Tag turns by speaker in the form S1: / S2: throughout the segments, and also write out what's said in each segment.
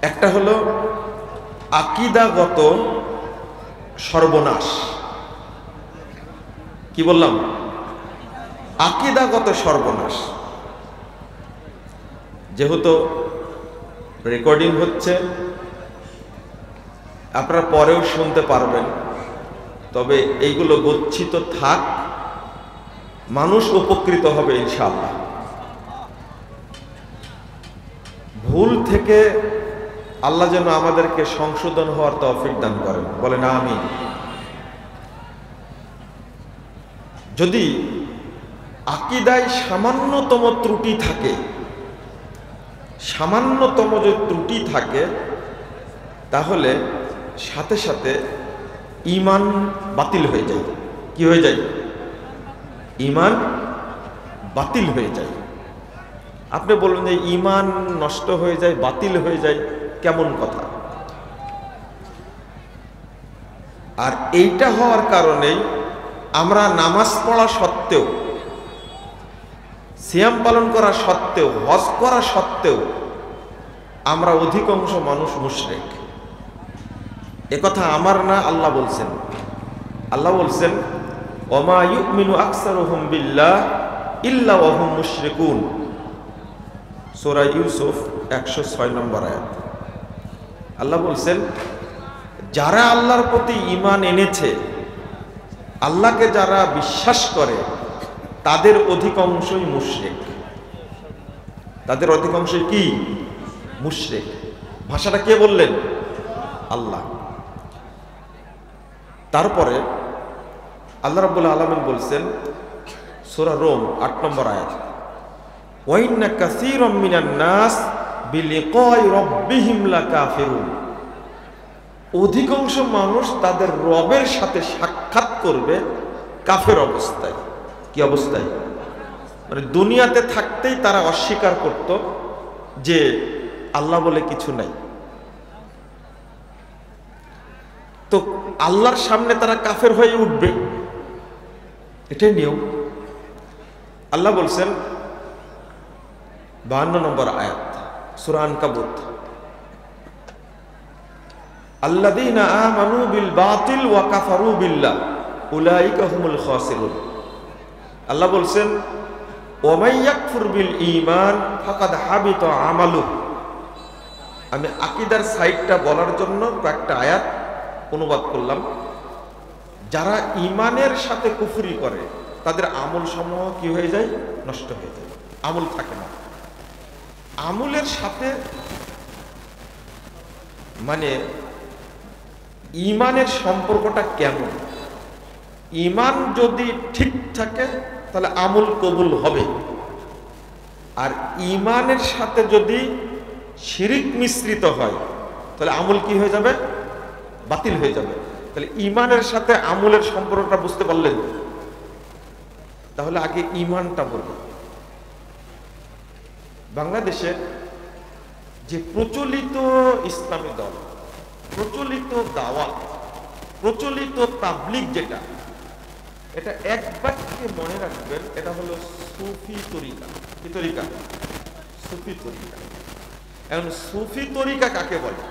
S1: একটা হলো আকীদাগত সর্বনাশ। কি বললাম? আকীদাগত সর্বনাশ। যেহেতু রেকর্ডিং হচ্ছে, আপনারা পরেও শুনতে পারবেন, তবে এইগুলো গচ্ছিত থাক, মানুষ উপকৃত হবে ইনশাআল্লাহ। ভুল থেকে আল্লাহ যেন আমাদেরকে সংশোধন হওয়ার তৌফিক দান করেন, বলেন আমিন। যদি আকীদায় সামান্যতম ত্রুটি থাকে, সামান্যতম যদি ত্রুটি থাকে, তাহলে সাথে সাথে ঈমান বাতিল হয়ে যায়। কি হয়ে যায়? ঈমান বাতিল হয়ে যায়। আপনি বলুন যে ঈমান নষ্ট হয়ে যায়, বাতিল হয়ে যায়, কেমন কথা? আর এইটা হওয়ার কারণেই আমরা নামাজ পড়া সত্ত্বেও, সিয়াম পালন করা সত্ত্বেও, হজ করা সত্ত্বেও আমরা অধিকাংশ মানুষ মুশরিক। একথা আমার না, আল্লাহ বলছেন। আল্লাহ বলছেন, ওমা ইউমিনু আকসারুহুম বিল্লাহ ইল্লা ওয়া হুম মুশরিকুন। সূরা ইউসুফ 106 নম্বর আয়াত। আল্লাহ বলছেন, যারা আল্লাহর প্রতি ঈমান এনেছে, আল্লাহকে যারা বিশ্বাস করে, তাদের অধিকাংশই মুশরিক। তাদের অধিকাংশই কি? মুশরিক। ভাষাটা কে বললেন? আল্লাহ। তারপরে আল্লাহ রাব্বুল আলামিন বলছেন সূরা রোম 8 নম্বর আয়াত, ওয়া ইন্না কাসীরাম মিনান নাস বিলিকাই রাব্বিহিম লাকাফিরুন। অধিকাংশ মানুষ তাদের রবের সাথে সাক্ষাৎ করবে কাফের অবস্থায়। কি অবস্থায়? মানে দুনিয়াতে থাকতেই তারা অস্বীকার করত যে আল্লাহ বলে কিছু নাই। তো আল্লাহর সামনে তারা কাফের হয়ে উঠবে, এটাই নিয়ম। আল্লাহ বলছেন 52 নম্বর আয়াত সূরা আনকাবুত, আল্লাযীনা আমানু বিল বাতিল ওয়া কাফারু বিল্লাহ উলাইকা হুমুল খাসিরুন। আল্লাহ বলছেন, ওয়া মান ইয়াকফুর বিল ঈমান ফাকাদ হাবিতা আমালুহু। আমি আকীদার সাইডটা বলার জন্য কয়েকটা আয়াত অনুবাদ করলাম। যারা ঈমানের সাথে কুফরি করে, তাদের আমল সমূহ কি হয়ে যায়? নষ্ট হয়ে যায়, আমল থাকে না। আমলের সাথে মানে ঈমানের সম্পর্কটা কেমন? ঈমান যদি ঠিক থাকে তাহলে আমল কবুল হবে, আর ঈমানের সাথে যদি শিরিক মিশ্রিত হয় তাহলে আমল কি হয়ে যাবে? বাতিল হয়ে যাবে। তাহলে ঈমানের সাথে আমলের সম্পর্কটা বুঝতে পারলেন? তাহলে আগে ঈমানটা বলব। বাংলাদেশে যে প্রচলিত ইসলামী দল, প্রচলিত দাওয়াত, প্রচলিত তাবলীগ, যেটা, এটা এক বাক্যে মনে রাখবেন, এটা হলো সুফি তরিকা। কি তরিকা? সুফি তরিকা। এখন সুফি তরিকা কাকে বলে?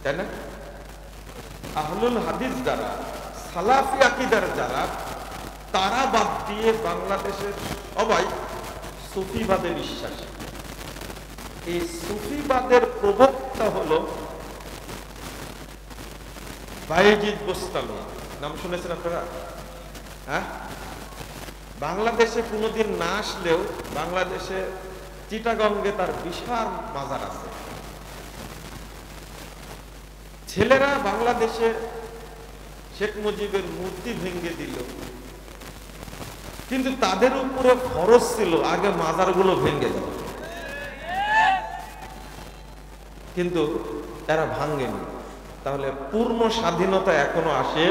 S1: তাই না? আহলুল হাদিস যারা, সালাফি আকীদার যারা, তারা বাদ দিয়ে বাংলাদেশের সবাই সুফিবাদে বিশ্বাসী। এই সুফিবাদের প্রবক্তা হলো বায়েজিদ বোস্তামি। নাম শুনেছেন আপনারা? হ্যাঁ, বাংলাদেশে কোনোদিন না আসলেও বাংলাদেশে চিটাগঙ্গে তার বিশাল মাজার আছে। ছেলেরা বাংলাদেশে শেখ মুজিবের মূর্তি ভেঙে দিল, কিন্তু তাদের উপরে ফরজ ছিল আগে মাজারগুলো ভেঙে দেওয়া, কিন্তু এরা ভাঙেনি। তাহলে পূর্ণ স্বাধীনতা এখনো আসে,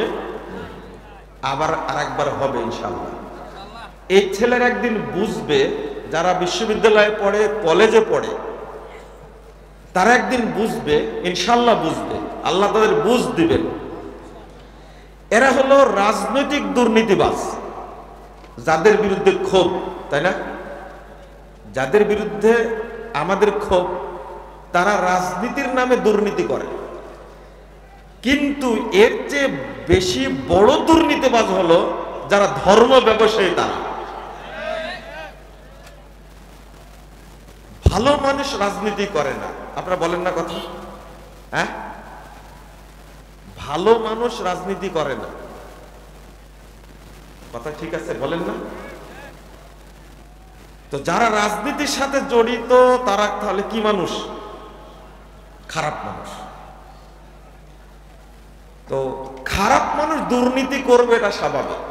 S1: আবার আরেকবার হবে ইনশাআল্লাহ। এই ছেলের একদিন বুঝবে, যারা বিশ্ববিদ্যালয়ে পড়ে, কলেজে পড়ে, তারা একদিন বুঝবে, ইনশাআল্লাহ বুঝবে, আল্লাহ তাদের বুঝ দিবেন। এরা হলো রাজনৈতিক দুর্নীতিবাজ, যাদের বিরুদ্ধে ক্ষোভ, তাই না? যাদের বিরুদ্ধে আমাদের ক্ষোভ, তারা রাজনীতির নামে দুর্নীতি করে, কিন্তু এর চেয়ে বেশি বড় দুর্নীতিবাজ হলো যারা ধর্ম ব্যবসায়ী। তারা ভালো মানুষ রাজনীতি করে না। আপনারা বলেন না কথা? হ্যাঁ, ভালো মানুষ রাজনীতি করে না, কথা ঠিক আছে বলেন না? তো যারা রাজনীতির সাথে জড়িত তারা তাহলে কি মানুষ? খারাপ মানুষ। তো খারাপ মানুষ দুর্নীতি করবে, এটা স্বাভাবিক,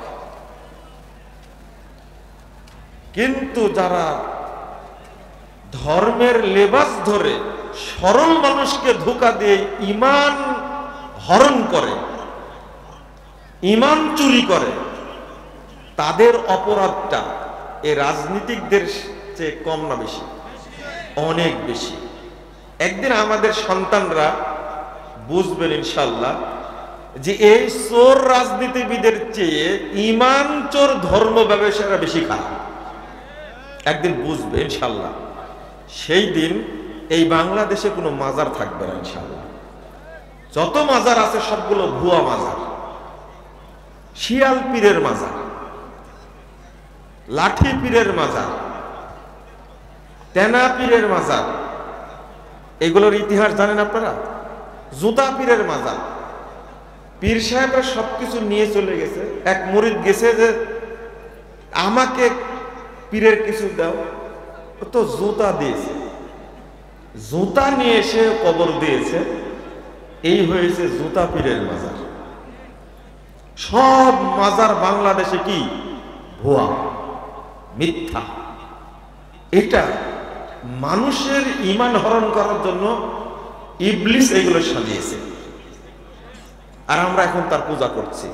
S1: কিন্তু যারা ধর্মের লেবাস ধরে সরল মানুষকে ধোঁকা দিয়ে ঈমান হরণ করে, ঈমান চুরি করে, তাদের অপরাধটা এই রাজনীতিকদের চেয়ে কম না বেশি? অনেক বেশি। একদিন আমাদের সন্তানরা বুঝবেন ইনশাল্লাহ যে এই চোর রাজনীতিবিদের চেয়ে ঈমান চোর ধর্ম ব্যবসায়ীরা বেশি খারাপ। একদিন বুঝবে ইনশাল্লাহ। সেই দিন এই বাংলাদেশে কোনো মাজার থাকবে না ইনশাল্লাহ। যত মাজার আছে সবগুলো ভুয়া মাজার, শিয়াল পীরের মাজার, লাঠি পীরের মাজার, তেনা পীরের মাজার। এগুলোর ইতিহাস জানেন আপনারা? জুতা পীরের মাজার। পীর সাহেবরা সবকিছু নিয়ে চলে গেছে। এক মুরিদ গেছে যে আমাকে পীরের কিছু দাও, তো জুতা দিয়েছে, জুতা নিয়ে এসে কবর দিয়েছে। এই হয়েছে জুতা পীরের মাজার। সব মাজার বাংলাদেশে কি? ভুয়া, মিথ্যা। এটা মানুষের ঈমান হরণ করার জন্য ইবলিস এগুলো সাজিয়েছে, আর আমরা এখন তার পূজা করছি।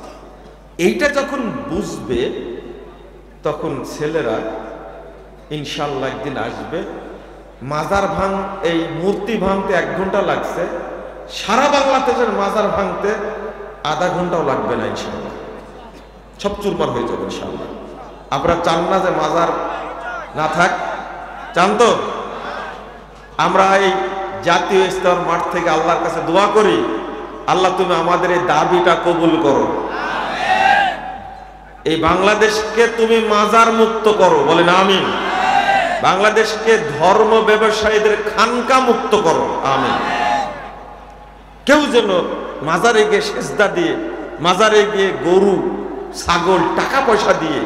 S1: এইটা যখন বুঝবে তখন ছেলেরা ইনশাল্লাহ একদিন আসবে। মাজার এই মূর্তি ভাঙতে 1 ঘন্টা লাগছে, সারা বাংলাদেশের মাজার ভাঙতে আধা ঘন্টাও লাগবে না ইনশাল্লাহ। সব চুরমার হয়ে যাবে ইনশাল্লাহ। আপনারা চান না যে মাজার না থাক? চান তো? আমরা এই জাতীয় স্তর মাঠ থেকে আল্লাহর কাছে দোয়া করি, আল্লাহ তুমি আমাদের এই দাবিটা কবুল করো, এই বাংলাদেশকে তুমি মাজার মুক্ত করো, বলেন আমিন। বাংলাদেশকে ধর্ম ব্যবসায়ীদের খানকা মুক্ত করো, আমিন। কেউ যেন মাজারে গিয়ে সেজদা দিয়ে, মাজারে গিয়ে গরু ছাগল টাকা পয়সা দিয়ে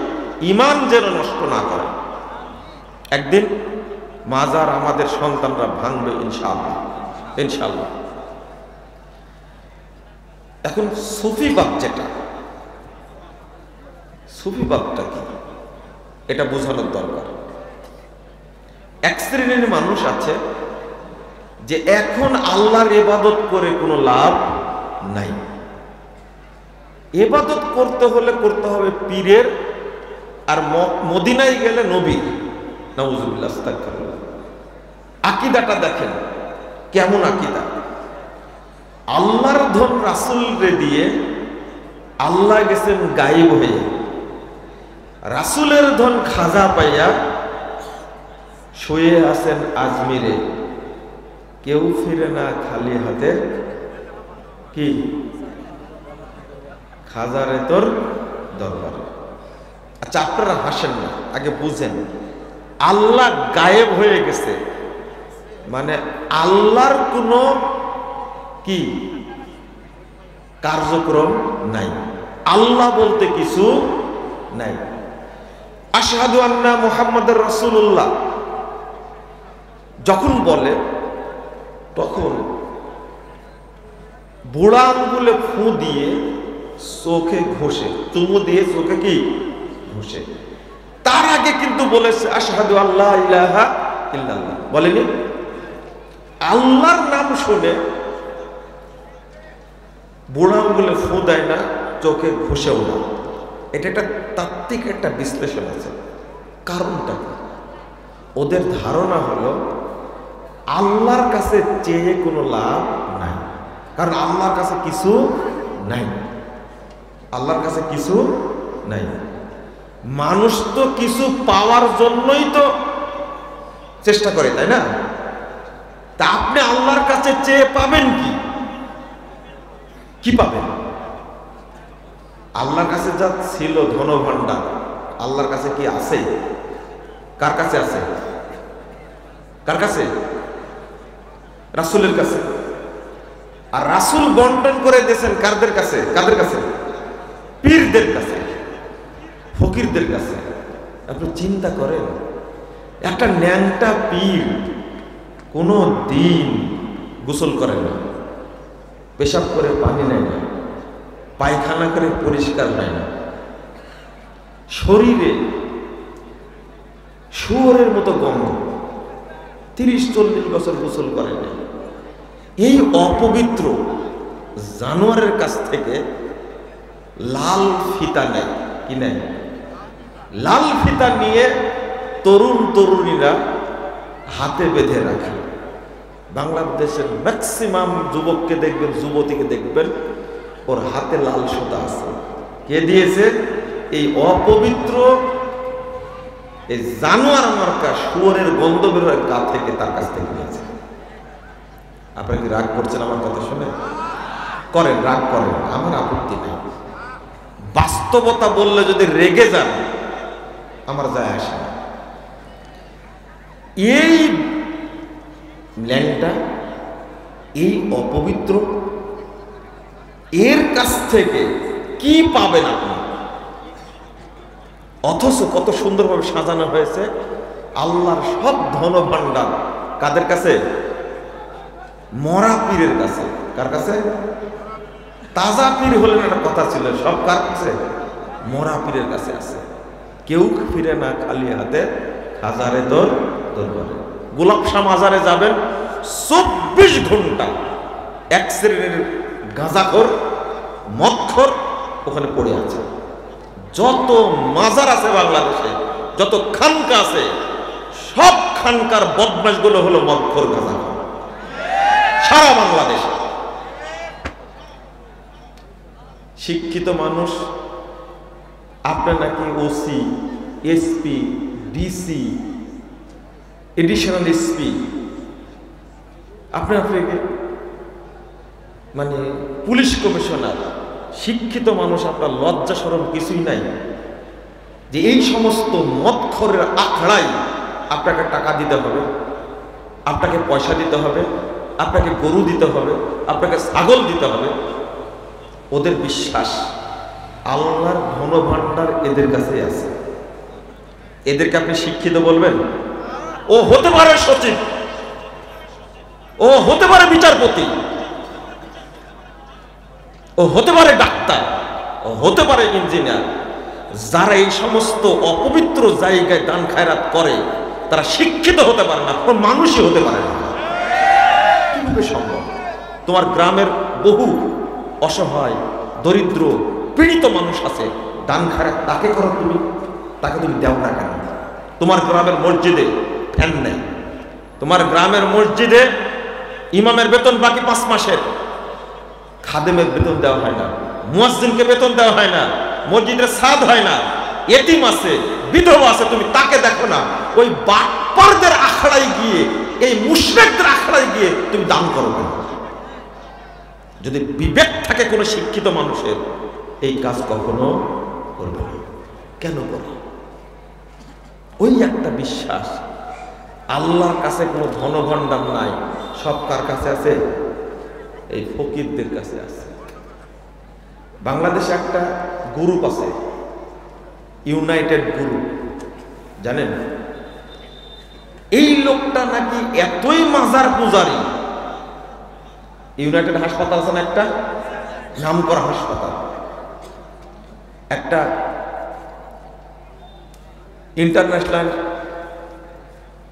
S1: ঈমান যেন নষ্ট না করে। একদিন মাজার আমাদের সন্তানরা ভাঙবে ইনশাআল্লাহ, ইনশাআল্লাহ। এখন সুফিবাদ, যেটা সুফিবাদটা কি এটা বোঝানোর দরকার। এক শ্রেণীর মানুষ আছে যে এখন আল্লাহর ইবাদত করে কোনো লাভ নাই। ইবাদত করতে হলে করতে হবে পীরের, আর মদিনায় গেলে নবীর। নাউজুবিল্লাহ, আস্তাগফিরুল্লাহ। আকীদাটা দেখেন কেমন আকীদা। আল্লাহর ধন রাসূলকে দিয়ে আল্লাহ গেছেন গায়েব হয়ে, রাসূলের ধন খাজা পাইয়া শুয়ে আছেন আজমিরে, কেউ ফিরে না খালি হাতে, কি খাজারে তোর দরবারে। আচ্ছা, আপনারা হাসেন না, আগে বুঝেন। আল্লাহ গায়েব হয়ে গেছে মানে আল্লাহর কোনো কি কার্যক্রম নাই, আল্লাহ বলতে কিছু নাই। আশহাদু আন্না মুহাম্মাদুর রাসূলুল্লাহ যখন বলে তখন বুড়া আঙ্গুলে ফু দিয়ে চোখে ঘষে, চুমু দিয়ে চোখে কি ঘষে। তার আগে কিন্তু বলেছে আশহাদু আল্লা ইলাহা ইল্লাল্লাহ, বলেনি? আল্লাহর নাম শুনে বুড়া আঙ্গুলে ফু দেয় না, চোখে ঘষেও না। এটা একটা তাত্ত্বিক একটা বিশ্লেষণ আছে। কারণটা কি? ওদের ধারণা হলো আল্লাহর কাছে চেয়ে কোনো লাভ নাই, কারণ আল্লাহর কাছে কিছু নাই, আল্লাহর কাছে কিছু নাই। মানুষ তো কিছু পাওয়ার জন্যই তো চেষ্টা করে, তাই না? তা আপনি আল্লাহর কাছে চেয়ে পাবেন কি? কি পাবেন? আল্লাহর কাছে যা ছিল ধন ভাণ্ডার, আল্লাহর কাছে কি আছে? কার কাছে আছে? কার কাছে? রাসূলের কাছে। আর রাসূল বন্টন করে দিয়েছেন কাদের কাছে? কাদের কাছে? পীরদের কাছে, ফকিরদের কাছে। আপনি চিন্তা করেন, একটা ন্যাংটা পীর কোনো দিন গোসল করে না, পেশাব করে পানি নেয় না, পায়খানা করে পরিষ্কার নেয় না, শরীরে শুয়োরের মতো গন্ধ, 30-40 বছর গোসল করে না। এই অপবিত্র জানোয়ারের কাছ থেকে লাল ফিতা নেয়, কি নেয়? লাল ফিতা নিয়ে তরুণ তরুণীরা হাতে বেঁধে রাখে। বাংলাদেশের ম্যাক্সিমাম যুবককে দেখবেন, যুবতীকে দেখবেন, ওর হাতে লাল সুতা আছে। কে দিয়েছে? এই অপবিত্র, এই জানোয়ার মার্কা শুয়োরের গন্ধ বেরোয় গা থেকে, তার কাছ থেকে নিয়েছে। আপনারা কি রাগ করছেন আমার কথা শুনে? করেন, রাগ করেন, আমার আপত্তি নেই। বাস্তবতা বললে যদি রেগে যান, আমার যায় আসে না। এই ল্যাংটা, এই অপবিত্র, এর কাছ থেকে কি পাবেন আপনি? অথচ কত সুন্দরভাবে সাজানো হয়েছে আল্লাহর সব ধন ভাণ্ডার কাদের কাছে? মরা পীরের কাছে। কার কাছে? তাজা পীর হলেন একটা কথা ছিল, সব কার কাছে? মরা পীরের কাছে আছে। কেউ ফিরে না খালি হাতে, হাজারে তোর দরবারে। গোলাপ শাহ মাজারে যাবেন, 24 ঘন্টা এক শ্রেণীর গাঁজাখোর, মদখোর ওখানে পড়ে আছে। যত মাজার আছে বাংলাদেশে, যত খানকা আছে, সব খানকার বদমাশগুলো হলো মদখোর, গাঁজাখোর। সারা বাংলাদেশে শিক্ষিত মানুষ, আপনার নাকি OC, SP, DC, additional SP, আপনার মানে পুলিশ কমিশনার, শিক্ষিত মানুষ, আপনার লজ্জা শরম কিছুই নাই যে এই সমস্ত মদখোরের আখড়ায় আপনাকে টাকা দিতে হবে, আপনাকে পয়সা দিতে হবে, আপনাকে গরু দিতে হবে, আপনাকে ছাগল দিতে হবে। ওদের বিশ্বাস আল্লাহর ধন ভাণ্ডার এদের কাছে আছে। এদেরকে আপনি শিক্ষিত বলবেন? ও হতে পারে সচিব, ও হতে পারে বিচারপতি, ও হতে পারে ডাক্তার, ও হতে পারে ইঞ্জিনিয়ার। যারা এই সমস্ত অপবিত্র জায়গায় দান খায়রাত করে, তারা শিক্ষিত হতে পারে না, কোনো মানুষই হতে পারে না। কিভাবে সম্ভব? তোমার গ্রামের বহু অসহায়, দরিদ্র, পীড়িত মানুষ আছে, দান খায়রাত তাকে করো তুমি, তাকে তুমি দেও না কেন? তোমার গ্রামের মসজিদে ফ্যান নেই, তোমার গ্রামের মসজিদে ইমামের বেতন বাকি 5 মাসের, খাদেমের বেতন দেওয়া হয় না, মুয়াজ্জিনকে বেতন দেওয়া হয় না, মসজিদের ছাদ হয় না, এতিম আছে, বিধবা আছে, তুমি তাকে দেখো না। ওই বাটপারদের আখড়ায় গিয়ে, এই মুশরিকদের আখড়ায় গিয়ে তুমি দান করো কেন? যদি বিবেক থাকে কোনো শিক্ষিত মানুষের, এই কাজ কখনো করবে না। কেন করে? ওই একটা বিশ্বাস, আল্লাহর কাছে কোনো ধনভাণ্ডার নাই, সব কার কাছে আছে? এই ফকিরদের কাছে আছে। বাংলাদেশে একটা গ্রুপ আছে, ইউনাইটেড গ্রুপ, জানেন? এই লোকটা নাকি এতই মাজার পূজারী। ইউনাইটেড হাসপাতাল আছে না, একটা নামকরা হাসপাতাল, একটা ইন্টারন্যাশনাল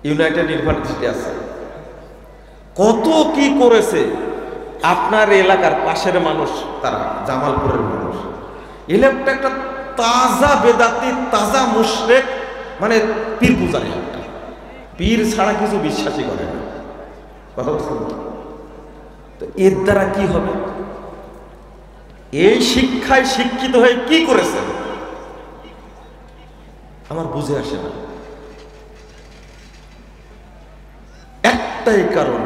S1: ইউনাইটেড ইউনিভার্সিটি আছে। কত কি করেছে আপনার এলাকার পাশের মানুষ, তারা জামালপুরের মানুষ। এই লোকটা একটা তাজা বেদাতি, তাজা মুশরিক, মানে পীর পূজারী। একটা পীর ছাড়া কিছু বিশ্বাসই করে না। কথা বুঝছেন? তো এর দ্বারা কি হবে? এই শিক্ষায় শিক্ষিত হয়ে কি করেছেন আমার বুঝে আসে না। একটাই কারণ,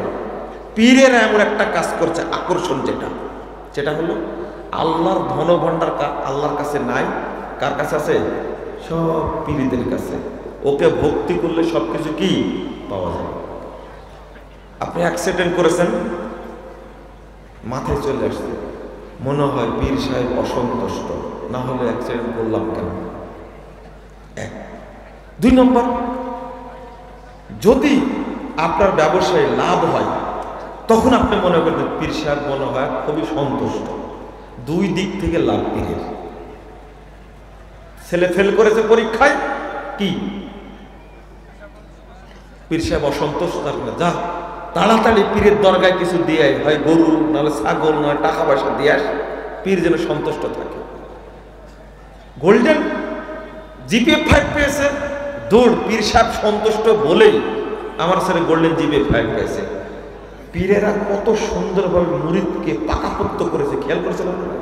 S1: পীরেরা এমন একটা কাজ করছে আকর্ষণ, যেটা হলো আল্লাহর ধনভাণ্ডার আল্লাহর কাছে নাই, কার কাছে আছে? সব পীরদের কাছে। ওকে ভক্তি করলে সবকিছু কি পাওয়া যায়। আপনি অ্যাক্সিডেন্ট করেছেন, মাথায় চলে আসছে, মনে হয় পীর সাহেব অসন্তুষ্ট, না হলে অ্যাক্সিডেন্ট করলাম কেন। এক। 2 নম্বর, যদি আপনার ব্যবসায় লাভ হয় তখন আপনি মনে করবেন পীর সাহেব মনে হয় খুবই সন্তুষ্ট। 2 দিক থেকে লাভ পীরের। ছেলে ফেল করেছে পরীক্ষায়, কি পীর সাহেব অসন্তোষ, তারপরে যা তাড়াতাড়ি পীরের দরগায় কিছু দিয়ে আয়, হয় গরু নাহলে ছাগল নয় টাকা পয়সা দিয়ে আস, পীর যেন সন্তুষ্ট থাকে। গোল্ডেন জিপিএ 5 পেয়েছে, দৌড়, পীর সাহেব সন্তুষ্ট বলেই আমার ছেলে গোল্ডেন জিপিএ 5 পেয়েছে। পীরেরা কত সুন্দরভাবে মুরিদকে পাকাপোক্ত করেছে, খেয়াল করেছেন আপনারা?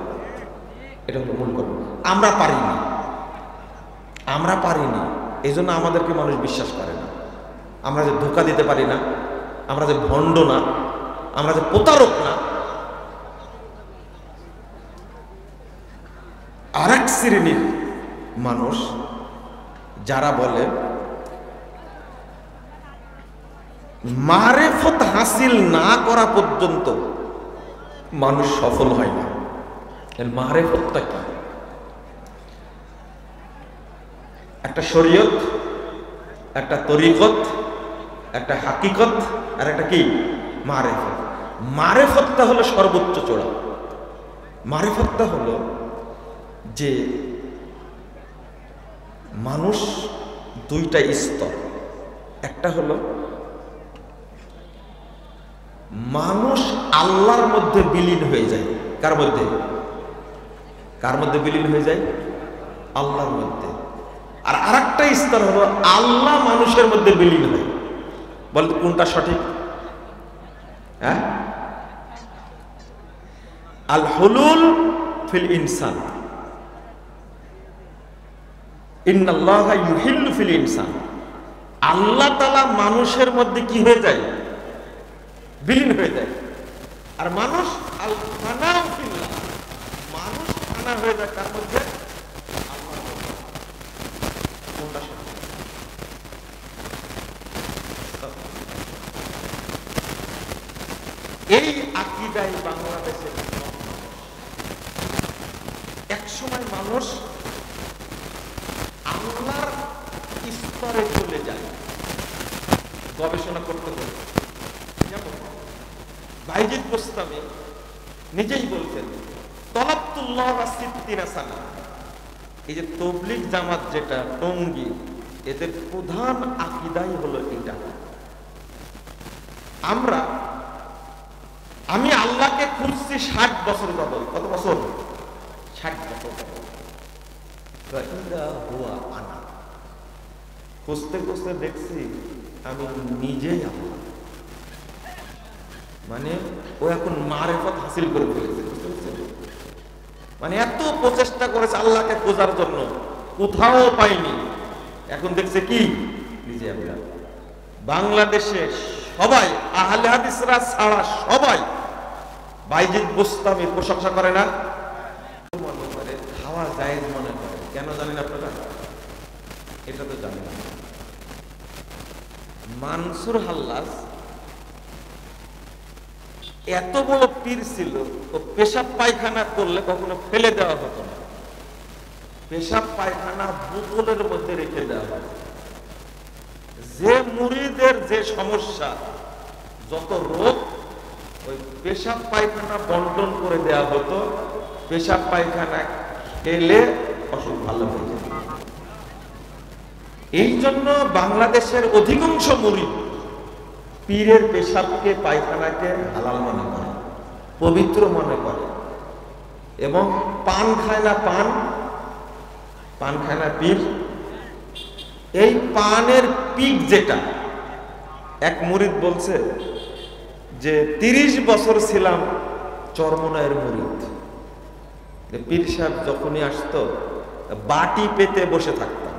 S1: এটা হলো মূল কথা। আমরা পারিনি, এই জন্য আমাদেরকে মানুষ বিশ্বাস করে না। আমরা যে ধোঁকা দিতে পারি না, আমরা যে ভণ্ড না, আমরা যে প্রতারক না। আর এক শ্রেণীর মানুষ যারা বলে মারেফত হাসিল না করা পর্যন্ত মানুষ সফল হয় না। এর মারেফতটা কি? একটা শরীয়ত, একটা তরিকত, একটা হাকিকত, আর একটা কি মারেফত। মারেফতটা হলো সর্বোচ্চ চূড়া। মারেফতটা হলো যে মানুষ 2টা স্তর। একটা হলো মানুষ আল্লাহর মধ্যে বিলীন হয়ে যায়। কার মধ্যে বিলীন হয়ে যায়? আল্লাহর মধ্যে। আর আরেকটা স্তর হলো আল্লাহ মানুষের মধ্যে বিলীন হয়। বলতো কোনটা সঠিক? হ্যাঁ, আল হুলুল ফিল ইনসান, ইন্নাল্লাহা ইউহিল্লু ফিল ইনসান। আল্লাহ তাআলা মানুষের মধ্যে কি হয়ে যায়? বিলীন হয়ে যায়। আর মানুষ আল ফানাউ ফিল্লাহ, মানুষ ফানা হয়ে যায় কার মধ্যে? আল্লাহর মধ্যে। কোনটা সঠিক? এই আকীদায় বাংলাদেশে একসময় মানুষ আল্লাহর স্তরে চলে যায় গবেষণা করতে করতে। যেমন বাইজিদ বোস্তামি নিজেই বলতেন, তলাবতুল্লাহ সিদ্দিনা সানা। এই যে তবলিগ জামাত যেটা টঙ্গী, এদের প্রধান আকীদাই হলো এটা। আমি আল্লাহকে খুঁজছি 60 বছর যাবত। কত বছর? 60 বছর যাবত। খুঁজতে খুঁজতে দেখছি আমি নিজেই আল্লাহ। মানে ও এখন মারেফত হাসিল করে ফেলেছে। মানে এত প্রচেষ্টা করেছে আল্লাহকে খোঁজার জন্য, কোথাও পাইনি। এখন দেখছে কি নিজে আল্লাহ। বাংলাদেশে সবাই, আহলে হাদিসরা ছাড়া সবাই বাইজিদ বোস্তামির প্রশংসা করে না, মনে করে খাওয়া জায়েজ মনে করে। কেন জানেন আপনারা? এটা তো জানেন না। মানসুর হাল্লাজ এত বড় পীর ছিল, ও পেশাব পায়খানা করলে কখনো ফেলে দেওয়া হতো না। পেশাব পায়খানা বোতলের মধ্যে রেখে দেওয়া হতো। যে মুরিদের যে সমস্যা, যত রোগ, ওই পেশাব পায়খানা বন্টন করে দেওয়া হতো। পেশাব পায়খানা খেলে অসুখ ভালো হয়ে যেত। এই জন্য বাংলাদেশের অধিকাংশ মুরিদ পীরের পেশাবকে, পায়খানাকে হালাল মনে করে, পবিত্র মনে করে। এবং পান খায় না, পান খায় না পীর। এই পানের পিক যেটা, এক মুরিদ বলছে যে 30 বছর ছিলাম চরমনায়ের মুরিদ। পীর সাহেব যখনই আসতো বাটি পেতে বসে থাকতাম।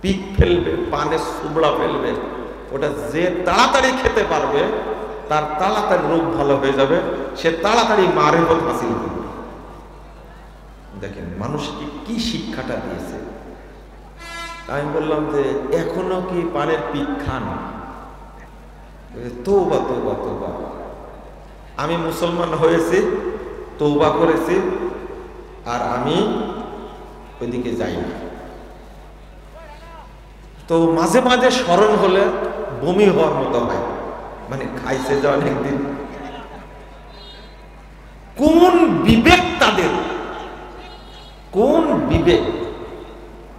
S1: পিক ফেলবে, পানের সুবড়া ফেলবে, ওটা যে তাড়াতাড়ি খেতে পারবে তার তাড়াতাড়ি রোগ ভালো হয়ে যাবে, সে তাড়াতাড়ি মারিফত হাসিল করবে। দেখেন মানুষকে কি শিক্ষাটা দিয়েছে। আমি বললাম যে এখনো কি পানের পিক খান? তওবা তওবা তওবা, আমি মুসলমান হয়েছি, তওবা করেছি, আর আমি ওইদিকে যাই না। তো মাঝে মাঝে স্মরণ হলে বমি হওয়ার মতো হয়, মানে খাইছে যে অনেকদিন। কোন বিবেক তাদের, কোন বিবেক?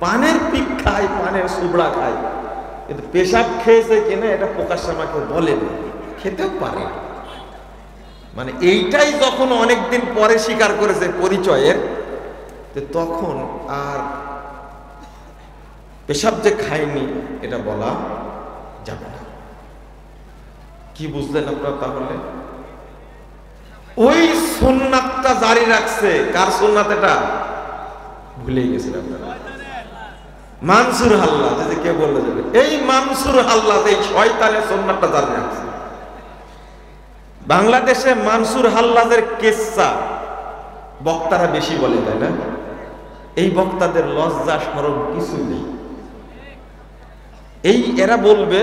S1: পানের পিক খায়, পানের সুবড়া খায়, কিন্তু পেশাব খেয়েছে কিনা এটা প্রকাশ্যে আমাকে বলেন, খেতেও পারে। মানে এইটাই যখন অনেকদিন পরে স্বীকার করেছে পরিচয়ের, তখন আর পেশাব যে খায়নি এটা বলা যাবে না। কি বুঝলেন আপনারা? তাহলে ওই সুন্নাতটা জারি রাখছে। কার সুন্নাত? এটা ভুলেই গেছেন আপনারা। মানসুর হাল্লাজ, যে কে বললে যাবে, এই মানসুর হাল্লাজ এই শয়তানের সুন্নাতটা জারি রাখছে। বাংলাদেশে মানসুর হাল্লাজের কিসসা বক্তারা বেশি বলে, তাই না? এই বক্তাদের লজ্জা শরম কিছু নেই। এই এরা বলবে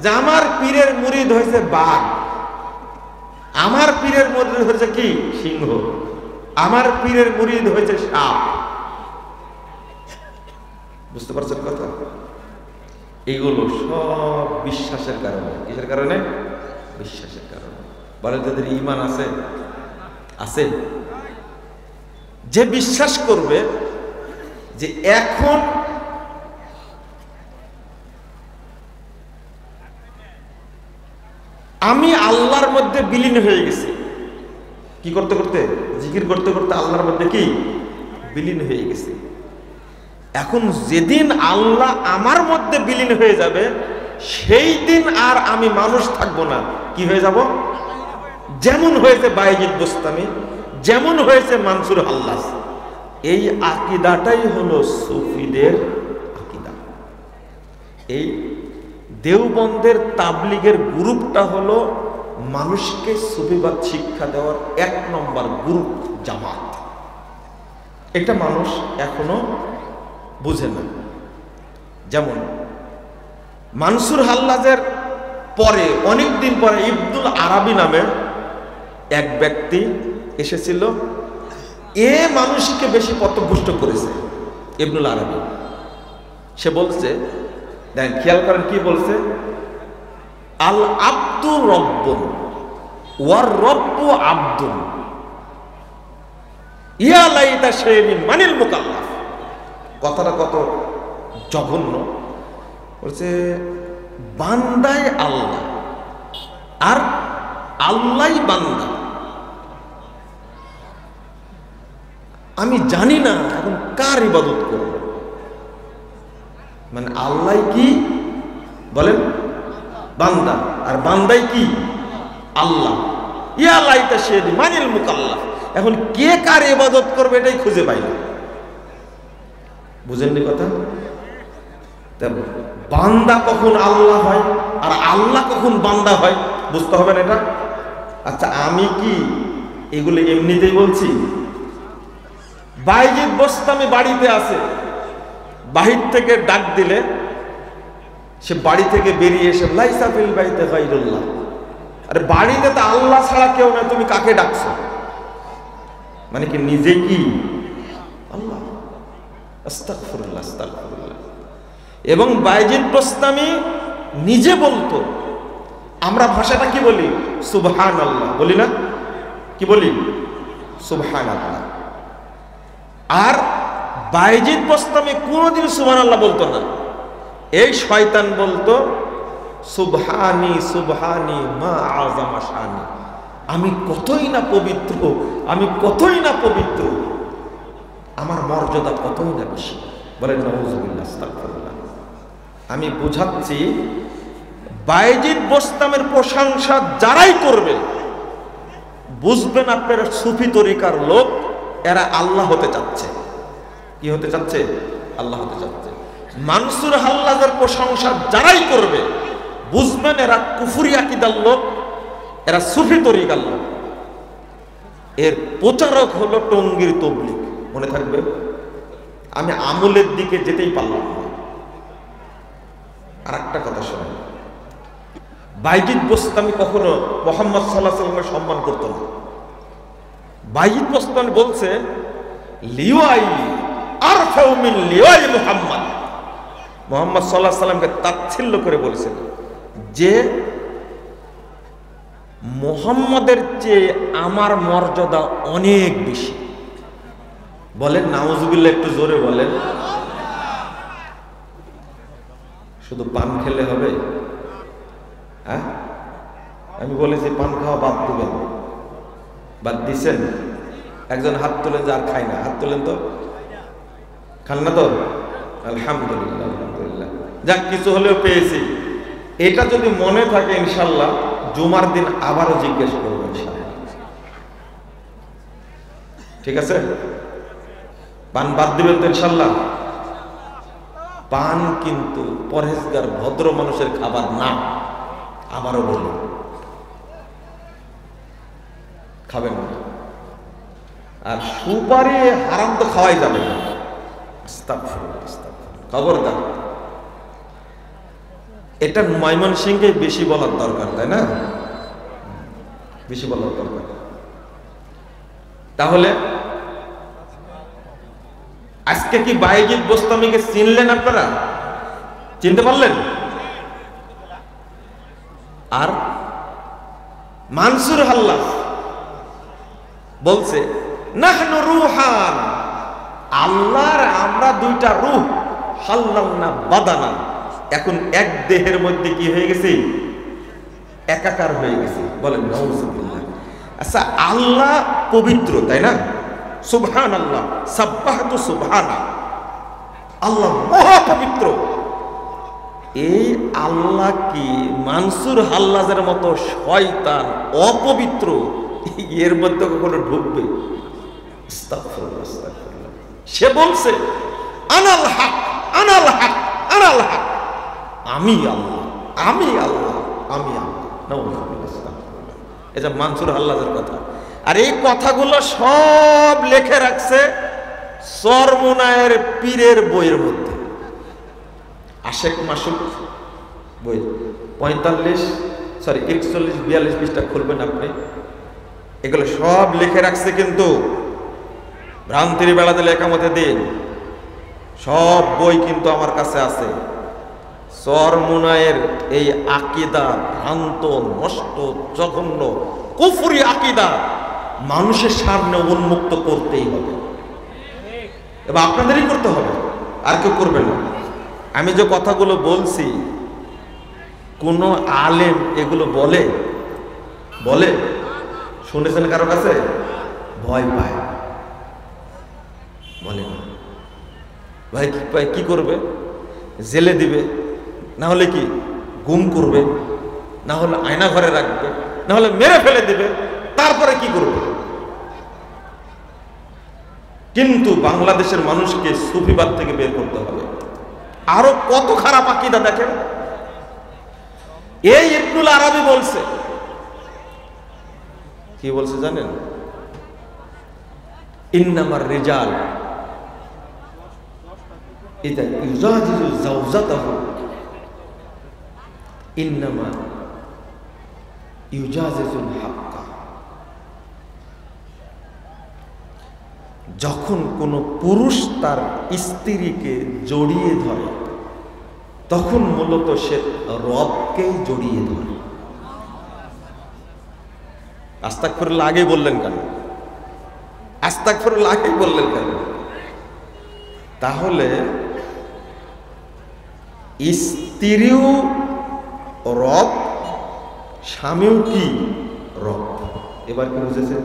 S1: যে আমার পীরের মুরিদ হয়েছে বাঘ, আমার পীরের মুরিদ হয়েছে কি সিংহ, আমার পীরের মুরিদ হয়েছে সাপ। বুঝতে পারছেন কথা? এইগুলো সব বিশ্বাসের কারণে। কিসের কারণে? বিশ্বাসের কারণে। বলে তাদের ঈমান আছে? আছে। যে বিশ্বাস করবে যে এখন আমি আল্লাহর মধ্যে বিলীন হয়ে গেছি, কি করতে করতে, জিকির করতে করতে আল্লাহর মধ্যে কি বিলীন হয়ে গেছি। এখন যেদিন আল্লাহ আমার মধ্যে বিলীন হয়ে যাবে, সেই দিন আর আমি মানুষ থাকবো না। কি হয়ে যাব? যেমন হয়েছে বায়েজিদ বোস্তামি, যেমন হয়েছে মানসুর হাল্লাজ। এই আকীদাটাই হলো সুফিদের আকীদা। এই দেওবন্দের তাবলিগের গ্রুপটা হলো মানুষকে সুফিবাদ শিক্ষা দেওয়ার 1 নম্বর গ্রুপ, জামাত। এটা মানুষ এখনো বুঝে না। যেমন মানসুর হাল্লাজের পরে অনেকদিন পরে ইবনুল আরাবি নামে এক ব্যক্তি এসেছিল, এ মানুষকে বেশি পথভ্রষ্ট করেছে। ইবনুল আরাবি সে বলছে, দেখেন খেয়াল করেন কি বলছে, আল আব্দু রব্বুন ওয়ার রব্বু আব্দুন ইয়া লাইতা শাইনি মানিল মুকাল্লাফ। কথাটা কত জঘন্য। বলছে বান্দাই আল্লাহ আর আল্লাহই বান্দা। আমি জানি না এখন কার ইবাদত করব। মানে আল্লাহ কি বলেন? বান্দা, আর বান্দাই কি? আল্লাহ। ইয়া লাইতা শাইনি মানিল মুকাল্লাফ। এখন কে কার ইবাদত করবে এটাই খুঁজে পাই না। বুঝেননি কথা? বান্দা কখন আল্লাহ হয় আর আল্লাহ কখন বান্দা হয় বুঝতে হবে না এটা। আচ্ছা আমি কি এগুলো এমনিতেই বলছি? বায়েজিদ বোস্তামি বাড়িতে আছে, বাহির থেকে ডাক দিলে সে বাড়ি থেকে বেরিয়ে এসে লাইসা ফিল বাইতে গায়রুল্লাহ। আরে বাড়িতে তো আল্লাহ ছাড়া কেউ না, তুমি কাকে ডাকছো? মানে কি নিজে কি আল্লাহ? আস্তাগফিরুল্লাহ, আস্তাগফিরুল্লাহ। এবং বায়েজিদ বোস্তামি নিজে বলতো, আমরা ভাষাটা কি বলি? সুবহানাল্লাহ বলি না? কি বলি? সুবহানাল্লাহ। আর বায়েজিদ বোস্তামি কোনোদিন সুবহানাল্লাহ বলতো না। এই শয়তান বলতো সুবহানি সুবহানি মা আযামা শানি। আমি কতই না পবিত্র, আমি কতই না পবিত্র, আমার মর্যাদা কতই না বেশি। বলেন নাউযুবিল্লাহ, আস্তাগফিরুল্লাহ। আমি বুঝাচ্ছি, বায়েজিদ বোস্তামের প্রশংসা যারাই করবে বুঝবেন আপনারা সুফি তরিকার লোক, এরা আল্লাহ হতে চাচ্ছে। কি হতে চাচ্ছে? আল্লাহ হতে চাচ্ছে। মানসুর হাল্লাজের প্রশংসা যারাই করবে বুঝবেন এরা কুফরি আকীদার লোক, এরা সুফি তরিকার লোক, এর প্রচারক হলো টঙ্গীর তবলিগ। মনে থাকবে, আমি আমলের দিকে যেতেই পারলাম না। আর একটা কথা শোনেন, বাইজিদ বোস্তামি কখনো মুহাম্মদ সাল্লাল্লাহু আলাইহি ওয়াসাল্লামের সম্মান করত না। বাইজিদ বোস্তামি বলছে লিওয়াই আরফাউ মিন লিওয়াই মুহাম্মদ, মুহাম্মদ সাল্লাল্লাহু আলাইহি ওয়াসাল্লামকে তাচ্ছিল্য করে বলেছেন যে মুহাম্মদের চেয়ে আমার মর্যাদা অনেক বেশি। বলেন নাউজুবিল্লাহ, একটু জোরে বলেন। শুধু পান খেলে হবে? হ্যাঁ, আমি বলেছি পান খাওয়া বাদ দিবেন, বাদ দিছেন? একজন হাত তোলেন যে আর খাই না, হাত তোলেন তো, খান না তো? আলহামদুলিল্লাহ, আলহামদুলিল্লাহ, যাক কিছু হলেও পেয়েছি। এটা যদি মনে থাকে ইনশাল্লাহ জুমার দিন আবারও জিজ্ঞেস করবো ইনশাল্লাহ। ঠিক আছে? পান বাদ দিবেন তো ইনশাল্লাহ? পান কিন্তু পরহেজগার ভদ্র মানুষের খাবার না, আবারও বলি, খাবেন না। আর সুপারি হারাম তো খাওয়াই যাবে না, খবরদার। এটা ময়মনসিংহে বেশি বলার দরকার, তাই না? বেশি বলার দরকার। তাহলে আজকে কি বাইজিদ বোস্তামিকে চিনলেন আপনারা? চিনতে পারলেন? আর মানসুর হাল্লাস বলছে নাহনু রুহান, আল্লাহর আমরা দুইটা রূহ, হাল্লালনা বাদানা, এখন এক দেহের মধ্যে কি হয়ে গেছে? একাকার হয়ে গেছে। বলেন নাউজুবিল্লাহ। আচ্ছা, আল্লাহ পবিত্র, তাই না? সুবহানাল্লাহ, সাব্বাহাতু সুবহানা, আল্লাহ মহা পবিত্র। এই আল্লাহ কি মানসুর হাল্লাজের মতো শয়তান অপবিত্র এর মধ্যে কখনো ঢুকবে? আস্তাগফিরুল্লাহ, আস্তাগফিরুল্লাহ। সে বলছে আনাল হক, আনাল হক, আনাল হক, আমি আল্লাহ, আমি আল্লাহ, আমি আল্লাহ। এটা মানসুর হাল্লাজের কথা। আর এই কথাগুলো সব লিখে রাখছে চরমোনায়ের পীরের বইয়ের মধ্যে। আশেক মাসুক বই 41 41 42 পৃষ্ঠা খুলবেন আপনি, এগুলো সব লিখে রাখছে। কিন্তু ভ্রান্তির বেড়াতে লেখামতে দিন, সব বই কিন্তু আমার কাছে আছে। চরমোনায়ের এই আকীদা ভ্রান্ত, নষ্ট, জঘন্য, কুফরি আকীদা মানুষের সামনে উন্মুক্ত করতেই হবে, এবং আপনাদেরই করতে হবে, আর কেউ করবে না। আমি যে কথাগুলো বলছি, কোন আলেম এগুলো বলে? বলে? শুনেছেন কারো কাছে? ভয় পায়, বলে না। ভাই কি করবে? জেলে দিবে, না হলে কি গুম করবে, না হলে আয়না ঘরে রাখবে, না হলে মেরে ফেলে দিবে, তারপরে কি করবে? কিন্তু বাংলাদেশের মানুষকে সুফিবাদ থেকে বের করতে হবে। আরো কত খারাপ আকীদা দেখেন। এই ইবনুল আরাবী বলছে, কি বলছে জানেন? ইন্নামার রিজাল ইদা ইউজাজিজু যাওজাতাহু ইন্নামা ইউজাজিজুল হাক্কা। যখন কোন পুরুষ তার স্ত্রীকে জড়িয়ে ধরে, তখন মূলত সে রবকেই জড়িয়ে ধরে। আস্তাগফিরুল্লাহ আগে বললেন কেন? আস্তাগফিরুল্লাহ আগে বললেন কেন? তাহলে স্ত্রীও রব, স্বামীও কি রব? এবার কি বুঝেছেন?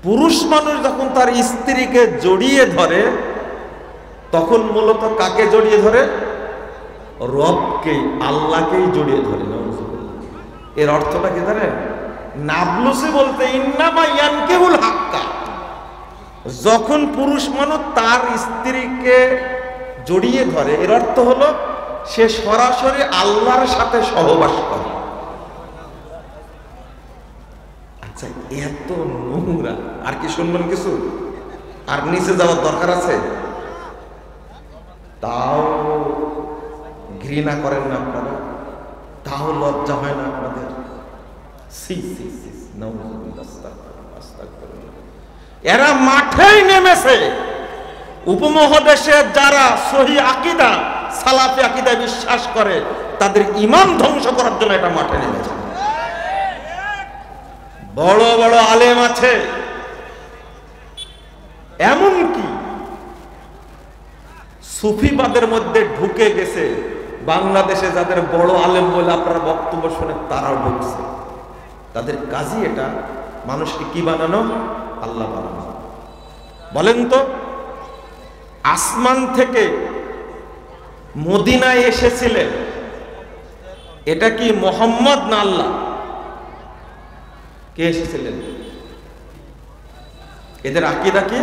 S1: পুরুষ মানুষ যখন তার স্ত্রীকে জড়িয়ে ধরে, তখন মূলত কাকে জড়িয়ে ধরে? রবকেই, আল্লাহকেই জড়িয়ে ধরে। এর অর্থটা কি জানেন? নাবলুসি বলতে ইন্নামা ইয়ানকিহুল হাক্কা। যখন পুরুষ মানুষ তার স্ত্রীকে জড়িয়ে ধরে, এর অর্থ হলো সে সরাসরি আল্লাহর সাথে সহবাস করে। আচ্ছা, এত নোংরা, আর কি শুনবেন কিছু? আর নিচে যাওয়ার দরকার আছে? তাও ঘৃণা করেন না আপনারা? তাও লজ্জা হয় না আপনাদের? এরা মাঠেই নেমেছে। উপমহাদেশে যারা সহি আকীদা, সালাফি আকীদায় বিশ্বাস করে, তাদের ঈমান ধ্বংস করার জন্য এটা মাঠে নেমেছে। বড় বড় আলেম আছে, এমনকি সুফিবাদের মধ্যে ঢুকে গেছে। বাংলাদেশে যাদের বড় আলেম বলে আপনারা বক্তব্য শুনে তারাও ঢুকছে। তাদের কাজই এটা, মানুষকে কি বানানো? আল্লাহ বানানো। বলেন তো, আসমান থেকে মদিনায় এসেছিলেন, এটা কি মোহাম্মদ না আল্লাহ? কে এসেছিলেন? এদের আকীদা কি?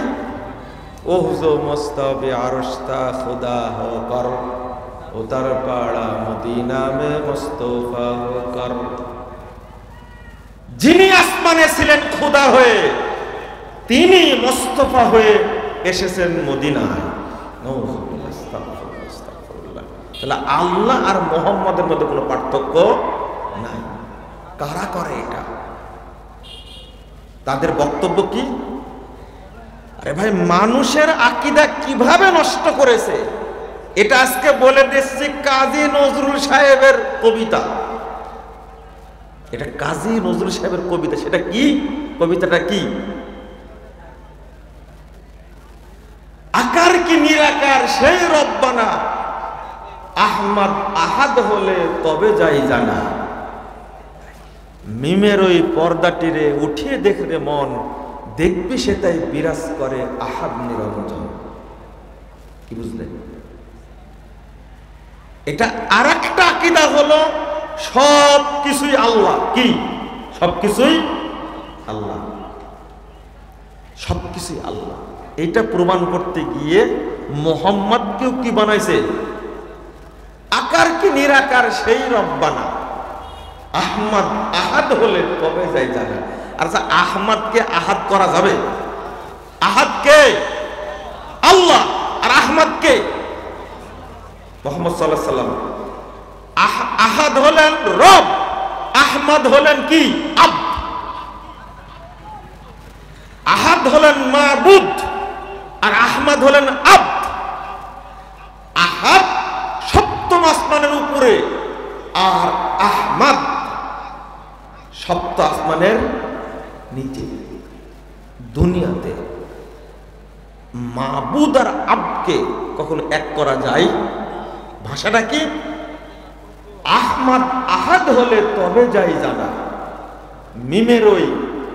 S1: ওহজো মস্তবে আরশতা খুদা হো কর, উতার পাড়া মদিনা মে মুস্তফা হো কর। যিনি আসমানে ছিলেন খুদা হয়ে, তিনি মুস্তফা হয়ে এসেছেন মদিনায়। তাহলে আল্লাহ আর মুহাম্মদের মধ্যে কোনো পার্থক্য নাই। কারা করে এটা? তাদের বক্তব্য কি? আরে ভাই, মানুষের আকীদা কিভাবে নষ্ট করেছে এটা আজকে বলে দিচ্ছি। কাজী নজরুল সাহেবের কবিতা, এটা কাজী নজরুল সাহেবের কবিতা। সেটা কি? কবিতাটা কি? আকার কি নিরাকার সেই রব্বানা, আহমদ আহাদ হলে তবে যাই জানা। মিমের ওই পর্দাটিরে উঠিয়ে দেখলে মন, দেখবি সে তাই বিরাজ করে আহাদ নিরঞ্জন। কি বুঝলেন? এটা আর একটা আকীদা হলো সব কিছুই আল্লাহ। কি? সব কিছুই আল্লাহ, সব কিছুই আল্লাহ। এটা প্রমাণ করতে গিয়ে মুহাম্মদকেও কি বানাইছে? আকার কি নিরাকার সেই রব্বানা, আহমদ আহাদ হলে তবে যাই জানা। আচ্ছা, আহমদকে আহাদ করা যাবে? আহাদকে আল্লাহ, আর আহমদকে মুহাম্মদ সাল্লাল্লাহু আলাইহি সাল্লাম। আহাদ হলেন রব, আহমদ হলেন কি? আব্দ। আহাদ হলেন মাবুদ, আর আহমদ হলেন আব্দ। আহাদ সপ্তম আসমানের উপরে, আর আহমদ সপ্ত আসমানের নিচে দুনিয়াতে। মাবুদ আর আব্দকে কখনো এক করা যায়? ভাষাটা কি? আহমদ আহাদ হলে তবে যাই জানা, মিমের ওই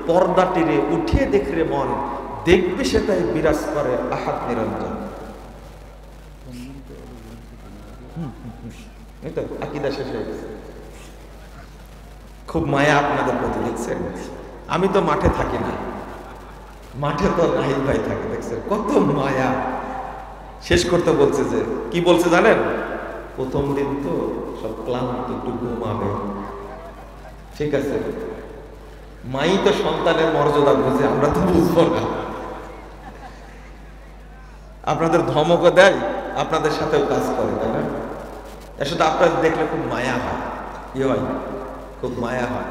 S1: পর্দাটিরে উঠিয়ে দেখরে মন, দেখবে সেটাই বিরাজ করে আহাদ নিরঞ্জন। এটা আকীদা শেষ হয়ে গেছে। খুব মায়া আপনাদের প্রতি, দেখছেন? আমি তো মাঠে থাকি না, মাঠে তো নাহিদ ভাই থাকে, দেখছেন কত মায়া। শেষ করতে বলছে যে, কি বলছে জানেন? প্রথম দিন তো সব ক্লান্ত, একটু ঘুমাবে। ঠিক আছে, মাই তো সন্তানের মর্যাদা বুঝে, আমরা তো বুঝবো না। আপনাদের ধমকও দেয়, আপনাদের সাথেও কাজ করে, তাই না? এর সাথে আপনাদের দেখলে খুব মায়া হয়, কি হয়? খুব মায়া হয়।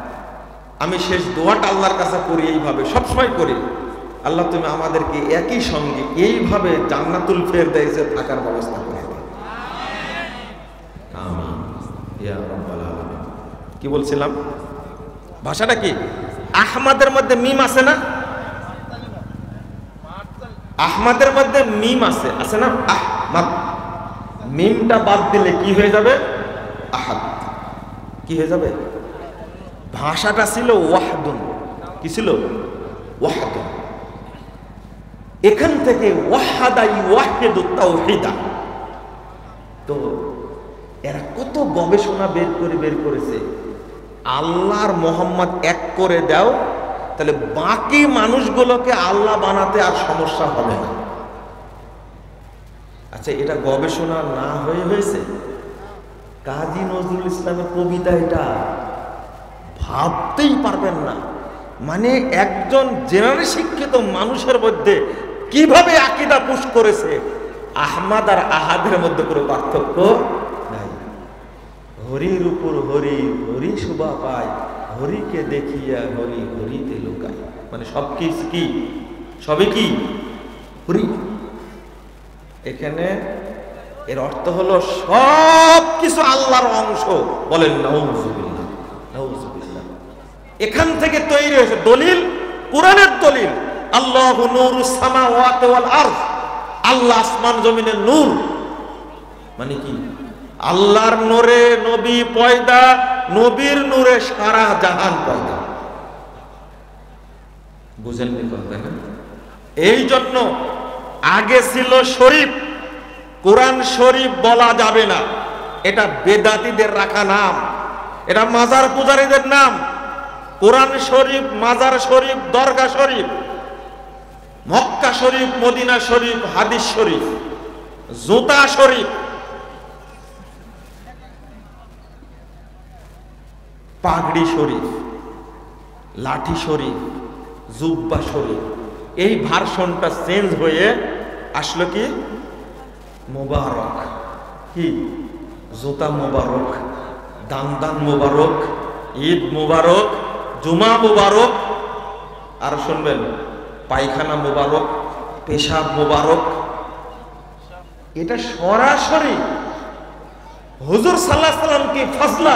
S1: আমি শেষ দোয়াটা আল্লাহর কাছে করি এইভাবে, সবসময় করি, আল্লাহ তুমি আমাদেরকে একই সঙ্গে এইভাবে জান্নাতুল ফেরদাউসে থাকার ব্যবস্থা করে দাও। আমিন ইয়া রাব্বাল আলামিন। কি বলছিলাম? ভাষাটা কি? আহমদের মধ্যে মিম আছে না? আহমদের মধ্যে মিম আছে, আছে না? আহমদ, মিমটা বাদ দিলে কি হয়ে যাবে? আহাদ। কি হয়ে যাবে? ভাষাটা ছিল ওয়াহদুন। কি ছিল? ওয়াহদুন। এখান থেকে ওয়াহাদাই ওয়াহিদু তাওহীদা। তো এরা কত গবেষণা বের করেছে, আল্লাহর মোহাম্মদ এক করে দাও, তাহলে বাকি মানুষগুলোকে আল্লাহ বানাতে আর সমস্যা হবে না। আচ্ছা, এটা গবেষণা না হয়েছে? কাজী নজরুল ইসলামের কবিতা, এটা ভাবতেই পারবেন না। মানে একজন জেনারেল শিক্ষিত মানুষের মধ্যে কিভাবে আকীদা পুশ করেছে, আহমাদ আর আহাদের মধ্যে কোনো পার্থক্য নাই। হরির উপর হরি, হরি শোভা পায়, হরিকে দেখিয়া হরি হরিতে লুকায়। মানে সব কি সবই কি হরি। এখানে এর অর্থ হলো সব কিছু আল্লাহর অংশ। বলেন নাউযুবিল্লাহ, নাউযুবিল্লাহ। এখান থেকে তৈরি হয়েছে দলিল, কোরআনের দলিল। আল্লাহু নূরুস সামাওয়াতি ওয়াল আরদ, আল্লাহ আসমান জমিনের নূর। মানে কি? আল্লাহর নূরে নবী পয়দা, নবীর নূরে সারা জাহান পয়দা। বুঝেননি কথা না? এই জন্য আগে ছিল শরীফ, কোরআন শরীফ বলা যাবে না, এটা বেদাতীদের রাখা নাম, এটা মাজার পূজারীদের নাম। কোরআন শরীফ, মাজার শরীফ, দরগা শরীফ, মক্কা শরীফ, মদিনা শরীফ, হাদিস শরীফ, জুতা শরীফ, পাগড়ি শরীফ, লাঠি শরীফ, জুব্বা শরীফ। এই ভার্সনটা চেঞ্জ হয়ে আসলো কি মোবারক। কি? জুতা মোবারক, দান মোবারক, ঈদ মোবারক, জুমা মোবারক, আর শুনবেন পায়খানা মোবারক, পেশাব মোবারক। এটা সরাসরি হুজুর সাল্লাল্লাহু আলাইহি ওয়াসাল্লাম কি ফাজলা,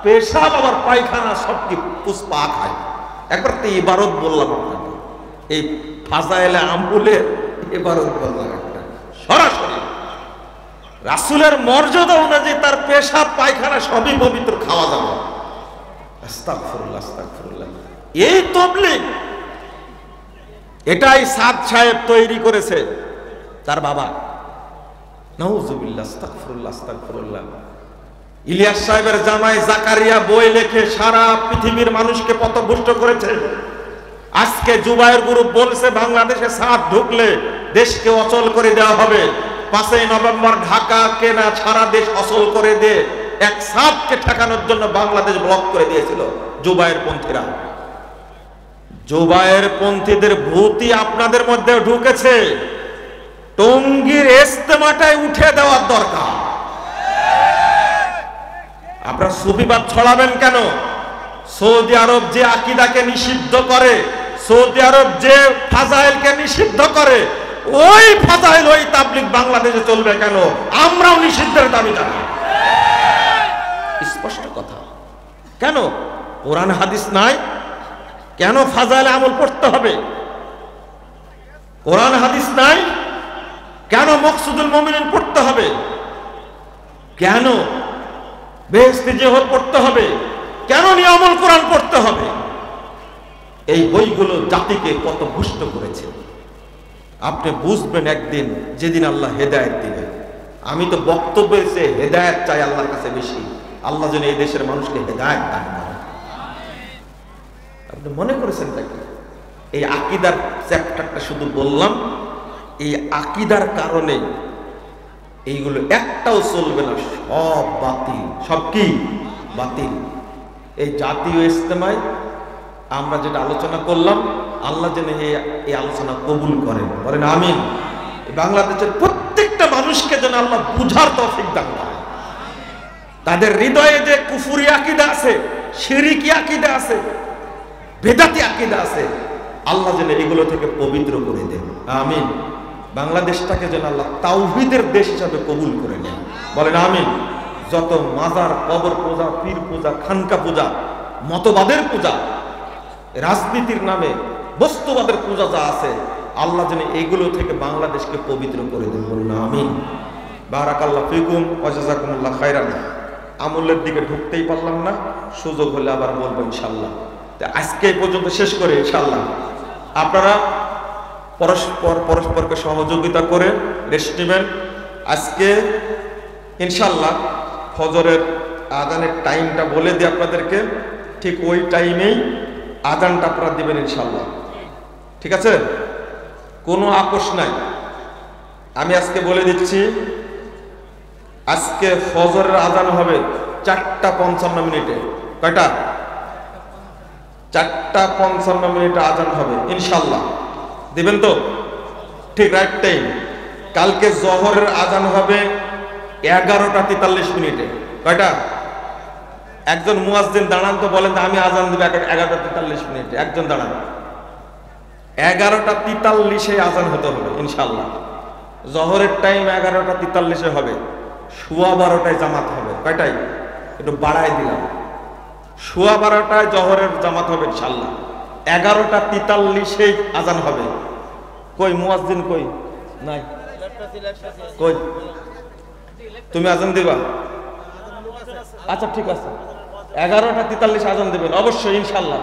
S1: পেশাব আবার পায়খানা সব কি পুষ্পা খায়। একবার তো ইবারত বললাম আপনাকে, এই ফাজাইলে আমুলের ইবারত বললাম একটা, সরাসরি রাসূলের মর্যাদা অনুযায়ী তার পেশাব পায়খানা সবই পবিত্র, খাওয়া যাবে। আস্তাগফিরুল্লাহ, আস্তাগফিরুল্লাহ। এই তাবলীগ, এটাই সাদ সাহেব তৈরি করেছে, তার বাবা। নাউযুবিল্লাহ, আস্তাগফিরুল্লাহ, আস্তাগফিরুল্লাহ। ইলিয়াস সাহেবের জামাই জাকারিয়া বই লিখে সারা পৃথিবীর মানুষকে পথভ্রষ্ট করেছে। আজকে জুবায়ের গ্রুপ বলছে বাংলাদেশে সাদ ঢুকলে দেশকে অচল করে দেওয়া হবে। 5ই নভেম্বর ঢাকাকে না সারা দেশ অচল করে দিয়ে এক সাদকে ঠেকানোর জন্য বাংলাদেশ ব্লক করে দিয়েছিল জুবায়ের পন্থীরা। জুবায়ের পন্থীদের ভূতি আপনাদের মধ্যে ঢুকেছে। টঙ্গীর ইজতেমাটাই উঠে দেওয়ার দরকার। আপনারা সুফিবাদ ছড়াবেন কেন? সৌদি আরব যে আকীদাকে নিষিদ্ধ করে, সৌদি আরব যে ফাজাইলকে নিষিদ্ধ করে, ওই ফাজাইল ওই তাবলীগ বাংলাদেশে চলবে কেন? আমরাও নিষিদ্ধের দাবি জানাই। স্পষ্ট কথা। কেন? কোরআন হাদিস নাই, কেন ফাজাইলে আমল করতে হবে? কোরআন হাদিস নাই, কেন মকসুদুল মুমিনিন পড়তে হবে? কেন বেহেশতি জিহাদ পড়তে হবে? কেন নিয়ামুল কোরআন পড়তে হবে? এই বইগুলো জাতিকে কত ভ্রষ্ট করেছে আপনি বুঝবেন একদিন, যেদিন আল্লাহ হেদায়েত দিবে। আমি তো বক্তব্যে এসে হেদায়েত চাই আল্লাহর কাছে বেশি। আল্লাহ যেন এই দেশের মানুষকে হেদায়েত দান করেন। আপনি মনে করেছেন নাকি এই আকীদার চ্যাপ্টারটা শুধু বললাম, এই আকীদার কারণে এইগুলো একটাও চলবে না, সব বাতিল। সব কি বাতিল। এই জাতীয় ইজতেমায় আমরা যেটা আলোচনা করলাম, আল্লাহ যেন এই আলোচনা কবুল করেন, বলেন আমিন। বাংলাদেশের প্রত্যেকটা মানুষকে যেন আল্লাহ বুঝার তৌফিক দান করেন। তাদের হৃদয়ে যে কুফরি আকীদা আছে, শিরকি আকীদা আছে, বেদাতি আকীদা আছে, আল্লাহ যেন এগুলো থেকে পবিত্র করে দেন, আমিন। বাংলাদেশটাকে যেন আল্লাহ তাওহীদের দেশ হিসাবে কবুল করে নেন, বলেন আমিন। যত মাজার, কবর পূজা, পীর পূজা, খানকা পূজা, মতবাদের পূজা, রাজনীতির নামে বস্তুবাদের পূজা যা আছে, আল্লাহ যেন এইগুলো থেকে বাংলাদেশকে পবিত্র করে দেন, বলুন আমিন। বারাকাল্লাহু ফিকুম ওয়া জাযাকুমুল্লাহ খাইরান। আমলের দিকে ঢুকতেই পারলাম না, সুযোগ হলে আবার বলবো ইনশাআল্লাহ। আজকে এই পর্যন্ত শেষ করে ইনশাআল্লাহ আপনারা পরস্পরকে সহযোগিতা করে রেস্ট নেবেন। আজকে ইনশাআল্লাহ ফজরের আজানের টাইমটা বলে দিই আপনাদেরকে, ঠিক ওই টাইমেই আজানটা আপনারা দিবেন ইনশাআল্লাহ, ঠিক আছে? কোনো আপোষ নাই। আমি আজকে বলে দিচ্ছি, আজকে ফজরের আজান হবে 4টা 55 মিনিটে। কয়টা? 4:55 আজান হবে ইনশাল্লাহ। দিবেন তো? ঠিক রাইট টাইম। কালকে জোহরের আজান হবে 11:43। কয়টা? একজন মুয়াজ্জিন দাঁড়ান তো, বলেন আমি আজান দিব 11:43। একজন দাঁড়ান। 11:43 আজান হতে হবে ইনশাল্লাহ। জোহরের টাইম 11:43 হবে, 12:15 জামাত হবে। কয়টাই? একটু বাড়াই দিলাম, 12:15 জোহরের জামাত হবে ইনশাল্লাহ। 11:43 আজান হবে। কই মুয়াজ্জিন কই? নাই। কই? তুমি আজান দিবা? আচ্ছা ঠিক আছে, 11:43 আজান দেবেন অবশ্যই ইনশাল্লাহ।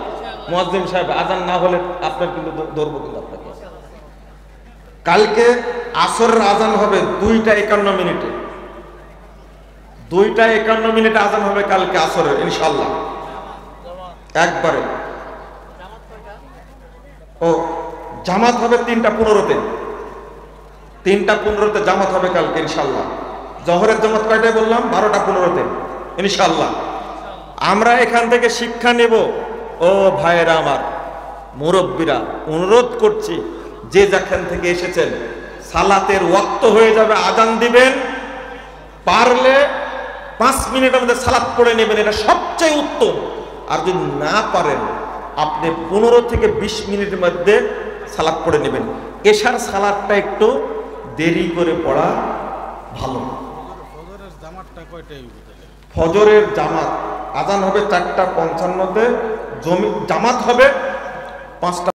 S1: মুয়াজ্জিন সাহেব আজান না হলে আপনার কিন্তু ধরবো কিন্তু আপনাকে। কালকে আসরের আজান হবে 2:51। 2:51 আজান হবে কালকে আসরের ইনশাল্লাহ একবারে। ও জামাত হবে 3:15। 3:15 জামাত হবে কালকে ইনশাল্লাহ। জোহরের জামাত কয়টায় বললাম? 12:15 ইনশাল্লাহ। আমরা এখান থেকে শিক্ষা নেব। ও ভাইয়েরা আমার, মুরব্বীরা, অনুরোধ করছি যে যেখান থেকে এসেছেন, সালাতের ওয়াক্ত হয়ে যাবে, আজান দিবেন, পারলে 5 মিনিটের মধ্যে সালাত পড়ে নেবেন, এটা সবচেয়ে উত্তম। আর যদি না পারেন আপনি 15 থেকে 20 মিনিটের মধ্যে সালাত পড়ে নেবেন। এশার সালাতটা একটু দেরি করে পড়া ভালো। ফজরের জামাত আজান হবে 4:55, জামাত হবে 5টা